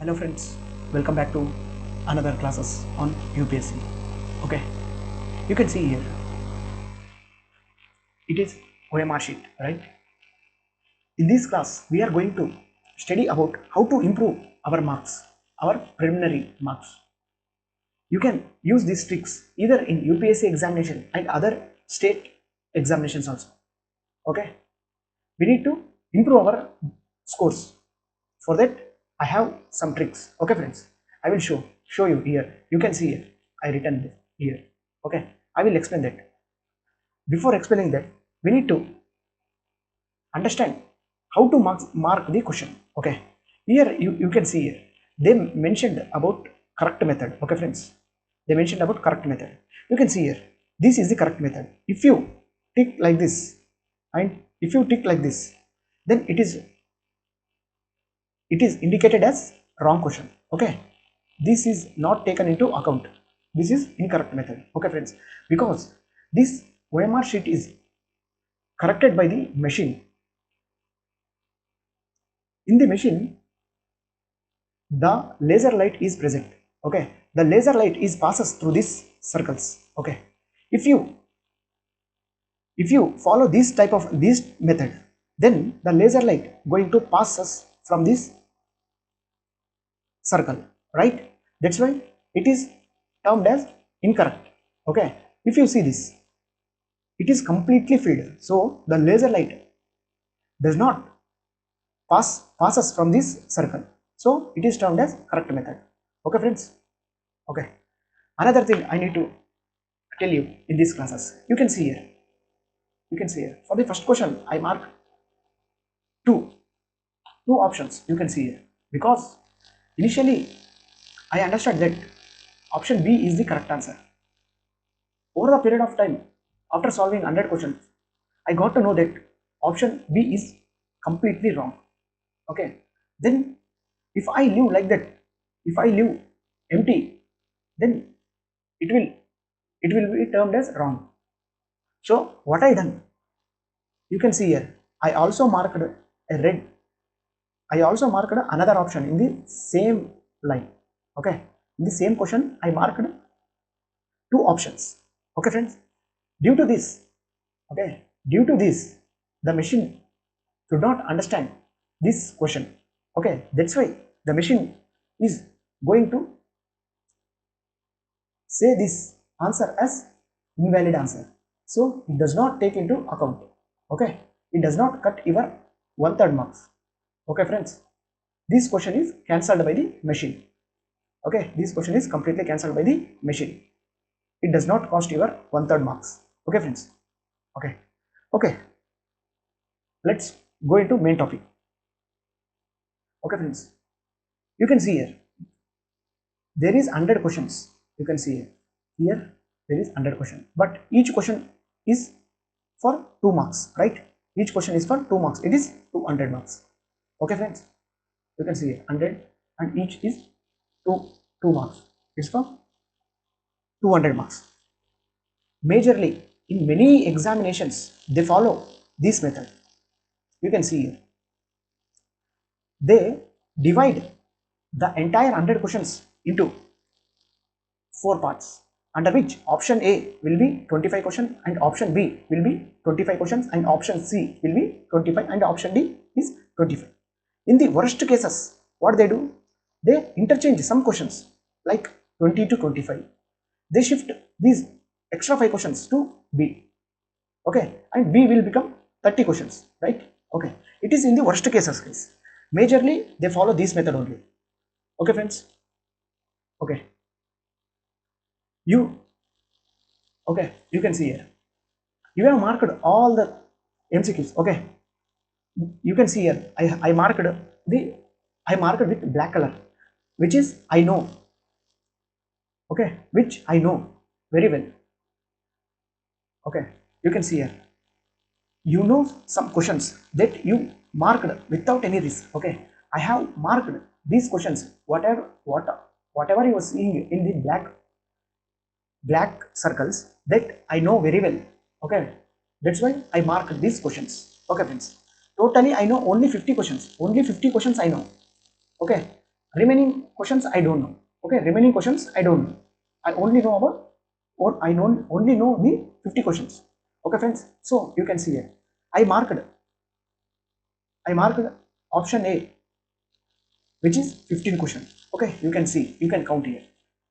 Hello friends, welcome back to another classes on UPSC. Okay, you can see here, it is OMR sheet, right? In this class, we are going to study about how to improve our marks, our preliminary marks. You can use these tricks either in UPSC examination and other state examinations also. Okay, we need to improve our scores. For that, I have some tricks. Okay, friends, I will show you here. You can see here. I written this here. Okay, I will explain that. Before explaining that, we need to understand how to mark the question. Okay, here you can see here. They mentioned about correct method. Okay, friends, they mentioned about correct method. You can see here. This is the correct method. If you tick like this, and if you tick like this, then it is indicated as wrong question. Okay, this is not taken into account. This is incorrect method. Okay, friends, because this OMR sheet is corrected by the machine. In the machine, the laser light is present. Okay, the laser light is passes through these circles. Okay, if you follow this type of this method, then the laser light going to pass us from this circle, right? That's why it is termed as incorrect. Okay, if you see this, it is completely filled, so the laser light does not passes from this circle, so it is termed as correct method. Okay, friends. Okay, another thing I need to tell you in these classes, you can see here for the first question I mark two options. You can see here, because initially I understood that option B is the correct answer. Over the period of time, after solving 100 questions, I got to know that option B is completely wrong. Okay, then if I leave like that, if I leave empty, then it will it will be termed as wrong. So what I done, you can see here, I also marked a red. I also marked another option in the same line. Okay, in the same question I marked two options. Okay, friends. Due to this, okay, due to this, the machine could not understand this question. Okay, that's why the machine is going to say this answer as invalid answer. So it does not take into account. Okay, it does not cut your 1/3 marks. Okay, friends, this question is cancelled by the machine. Okay, this question is completely cancelled by the machine. It does not cost your 1/3 marks. Okay, friends. Okay, okay, let's go into main topic. Okay, friends, you can see here there is 100 questions. You can see here there is 100 question, but each question is for 2 marks, right? Each question is for 2 marks. It is 200 marks. Okay, friends, you can see here 100 and each is 2 marks. It's for 200 marks. Majorly in many examinations they follow this method. You can see here they divide the entire 100 questions into 4 parts, under which option A will be 25 questions and option B will be 25 questions and option C will be 25 and option D is 25. In the worst cases, what they do, they interchange some questions like 20 to 25. They shift these extra 5 questions to B. Okay, and B will become 30 questions, right? Okay, it is in the worst cases, guys. Majorly they follow this method only. Okay, friends. Okay, you okay, you can see here. You have marked all the MCQs. Okay, you can see here. I marked with black color, which is I know. Okay, which I know very well. Okay, you can see here. You know some questions that you marked without any risk. Okay, I have marked these questions. Whatever you are seeing in the black circles, that I know very well. Okay, that's why I marked these questions. Okay, friends. Totally, I know only 50 questions. Only 50 questions I know. Okay, Remaining questions I don't know. Okay, remaining questions I don't know. I only know about, or I don't only know the 50 questions. Okay, friends. So you can see here. I marked I marked option A, which is 15 questions. Okay, you can see, you can count here.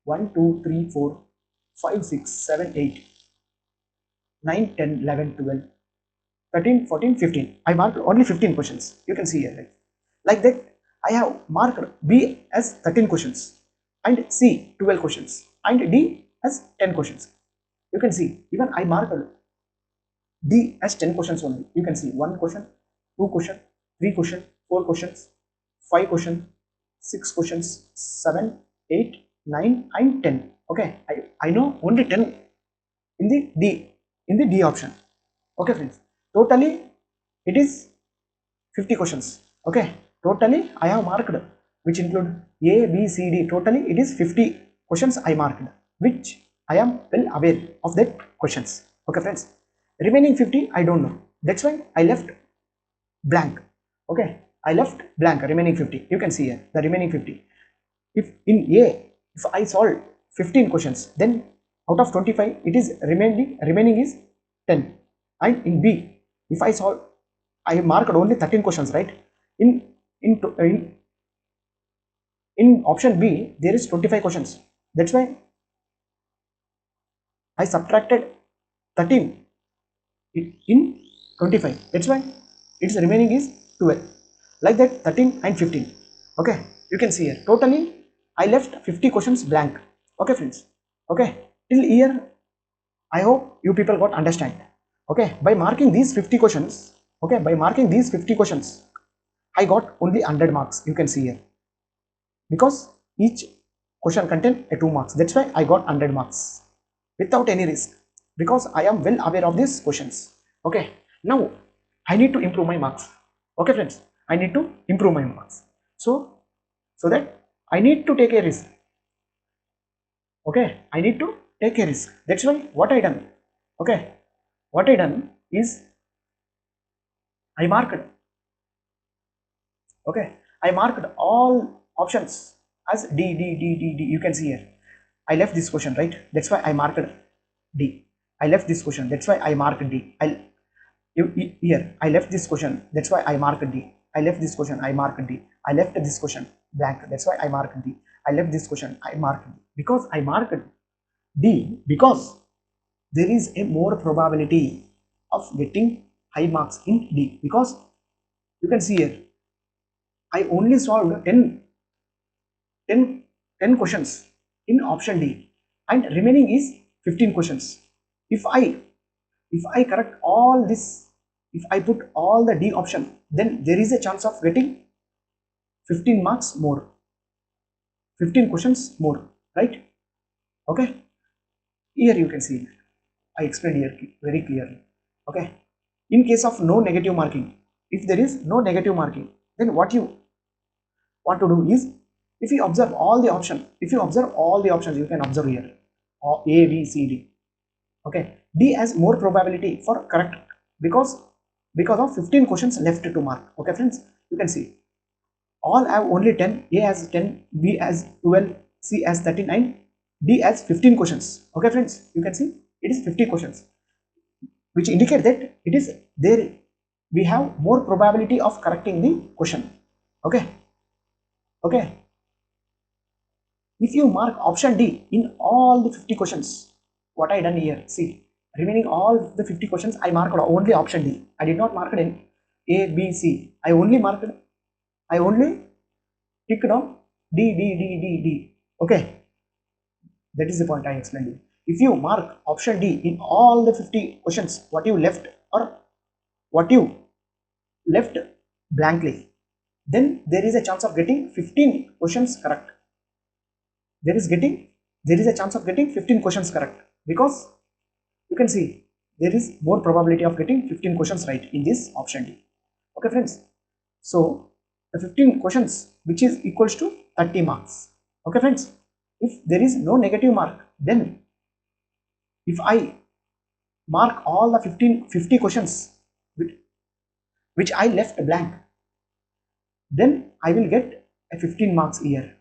1, 2, 3, 4, 5, 6, 7, 8, 9, 10, 11, 12, 13, 14, 15. I marked only 15 questions. You can see here. Like that, I have marked B as 13 questions and C 12 questions and D as 10 questions. You can see, even I marked D as 10 questions only. You can see 1 question, 2 question, 3 question, 4 questions, 5 question, 6 questions, 7, 8, 9 and 10. Okay, I know only 10 in the D option. Okay, friends. Totally it is 50 questions. Okay, totally I have marked, which include A, B, C, D. Totally it is 50 questions I marked, which I am well aware of that questions. Okay, friends. Remaining 50 I don't know. That's why I left blank. Okay, I left blank. Remaining 50. You can see here the remaining 50. If in A, if I solve 15 questions, then out of 25 it is remaining is 10. And in B, if I solve, I marked only 13 questions, right? In in in, in option B there is 25 questions. That's why I subtracted 13 in 25. That's why its remaining is 12. Like that, 13 and 15. Okay, you can see here. Totally, I left 50 questions blank. Okay, friends. Okay, till here, I hope you people got understand. Okay, by marking these 50 questions, okay, by marking these 50 questions, I got only 100 marks. You can see here, because each question contain a 2 marks. That's why I got 100 marks without any risk, because I am well aware of these questions. Okay, now I need to improve my marks. Okay, friends, I need to improve my marks. So that I need to take a risk. Okay, I need to take a risk. That's why what I done. Okay, what I done is I marked. Okay, I marked all options as D. You can see here. I left this question, right? That's why I marked D. I left this question. That's why I marked D. Here I left this question. That's why I marked D. I left this question. I marked D. I left this question blank. That's why I marked D. I left this question. I marked D. Because I marked D, because there is a more probability of getting high marks in D, because you can see here I only solved 10 questions in option D and remaining is 15 questions. If I correct all this, if I put all the D option, then there is a chance of getting 15 marks more, 15 questions more, right? Okay, here you can see I explained here very clearly. Okay, in case of no negative marking, if there is no negative marking, then what you want to do is, if you observe all the options, you can observe here A, B, C, D. Okay, D has more probability for correct, because of 15 questions left to mark. Okay, friends, you can see all have only 10. A has 10, B has 12, C has 39, D has 15 questions. Okay, friends, you can see it is 50 questions, which indicate that it is there. We have more probability of correcting the question. Okay, okay. If you mark option D in all the 50 questions, what I done here, see, remaining all the 50 questions, I marked only option D. I did not mark it in A, B, C. I only ticked on D. Okay, that is the point I explained you. If you mark option D in all the 50 questions, what you left or what you left blankly, then there is a chance of getting 15 questions correct. There is a chance of getting 15 questions correct, because you can see there is more probability of getting 15 questions right in this option D. Okay, friends, so the 15 questions, which is equals to 30 marks. Okay, friends, if there is no negative mark, then if I mark all the 50 questions which I left blank, then I will get a 15 marks here.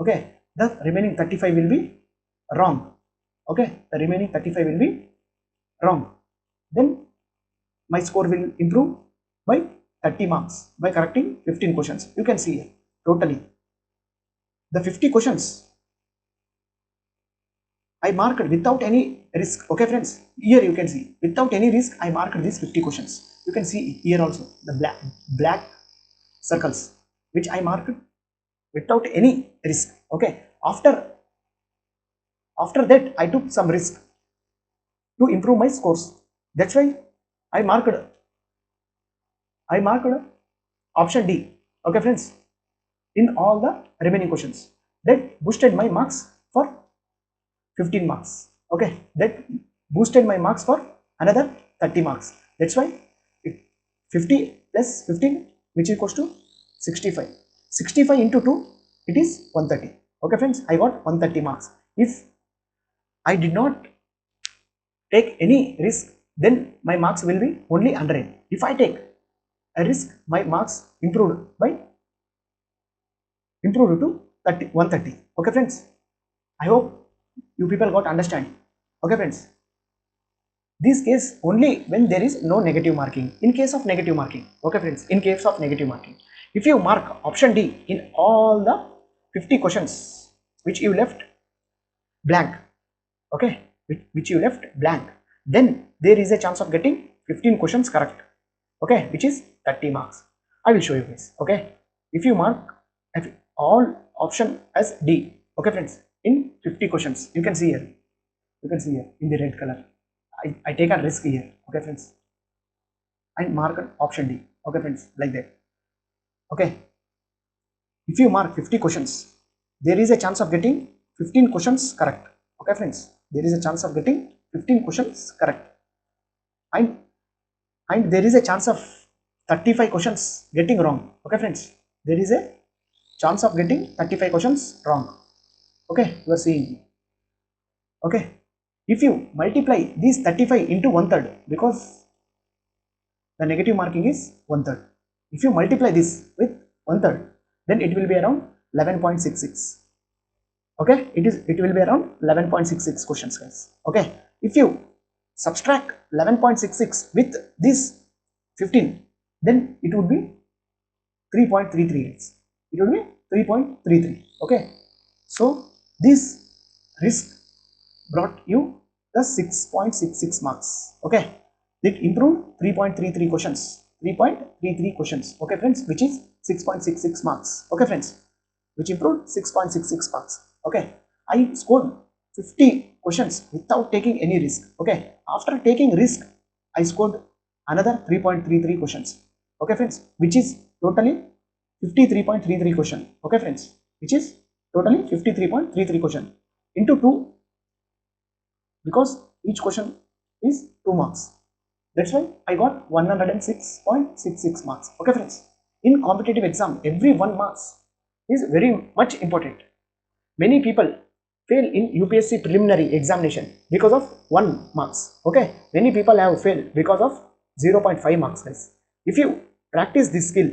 Okay, the remaining 35 will be wrong. Okay, the remaining 35 will be wrong. Then my score will improve by 30 marks by correcting 15 questions. You can see here totally the 50 questions I marked without any risk. Okay friends, here you can see without any risk I marked these 50 questions. You can see here also the black circles which I marked without any risk. Okay, after that I took some risk to improve my scores. That's why I marked option D. Okay friends, in all the remaining questions, that boosted my marks for 15 marks. Okay, that boosted my marks for another 30 marks. That's why 50 plus 15 which equals to 65. 65 into 2 it is 130. Okay friends, I got 130 marks. If I did not take any risk, then my marks will be only 100. If I take a risk, my marks improved to 130. Okay friends, I hope you people got understand. Okay friends, this case only when there is no negative marking. In case of negative marking, okay friends, in case of negative marking, if you mark option D in all the 50 questions which you left blank, okay, which you left blank, then there is a chance of getting 15 questions correct. Okay, which is 30 marks. I will show you guys. Okay, if you mark all option as D, okay friends, in 50 questions, you can see here in the red color, I take a risk here. Okay friends, I mark option D. Okay friends, like that. Okay, if you mark 50 questions, there is a chance of getting 15 questions correct. Okay friends, there is a chance of getting 15 questions correct, and there is a chance of 35 questions getting wrong. Okay friends, there is a chance of getting 35 questions wrong. Okay, you are seeing. Okay, if you multiply these 35 into 1/3, because the negative marking is 1/3, if you multiply this with 1/3, then it will be around 11.66. Okay, it will be around 11.66 questions guys. Okay, if you subtract 11.66 with this 15, then it would be 3.33. It will be 3.33. Okay, so this risk brought you the 6.66 marks. Okay, it improved 3.33 questions. 3.33 questions. Okay friends, which is 6.66 marks. Okay friends, which improved 6.66 marks. Okay, I scored 50 questions without taking any risk. Okay, after taking risk I scored another 3.33 questions. Okay friends, which is totally 53.33 question. Okay friends, which is totally 53.33 question into 2, because each question is 2 marks. That's why I got 106.66 marks. Okay friends, in competitive exam every 1 marks is very much important. Many people fail in UPSC preliminary examination because of 1 marks. Okay, many people have failed because of 0.5 marks guys. If you practice this skill,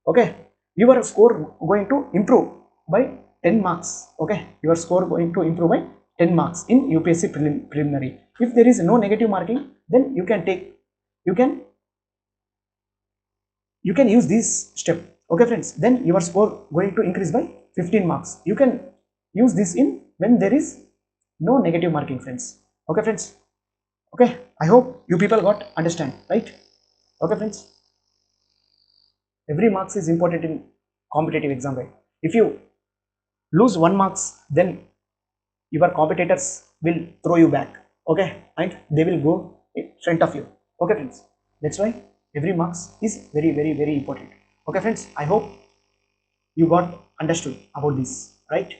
okay, your score going to improve by 10 marks. Okay, your score going to improve by 10 marks in UPSC preliminary. If there is no negative marking, then you can use this step. Okay friends, then your score going to increase by 15 marks. You can use this in when there is no negative marking friends. Okay friends, okay, I hope you people got understand, right? Okay friends, every marks is important in competitive exam, right? If you lose 1 marks, then your competitors will throw you back. Okay, and they will go in front of you. Okay friends, that's why every marks is very important. Okay friends, I hope you got understood about this, right?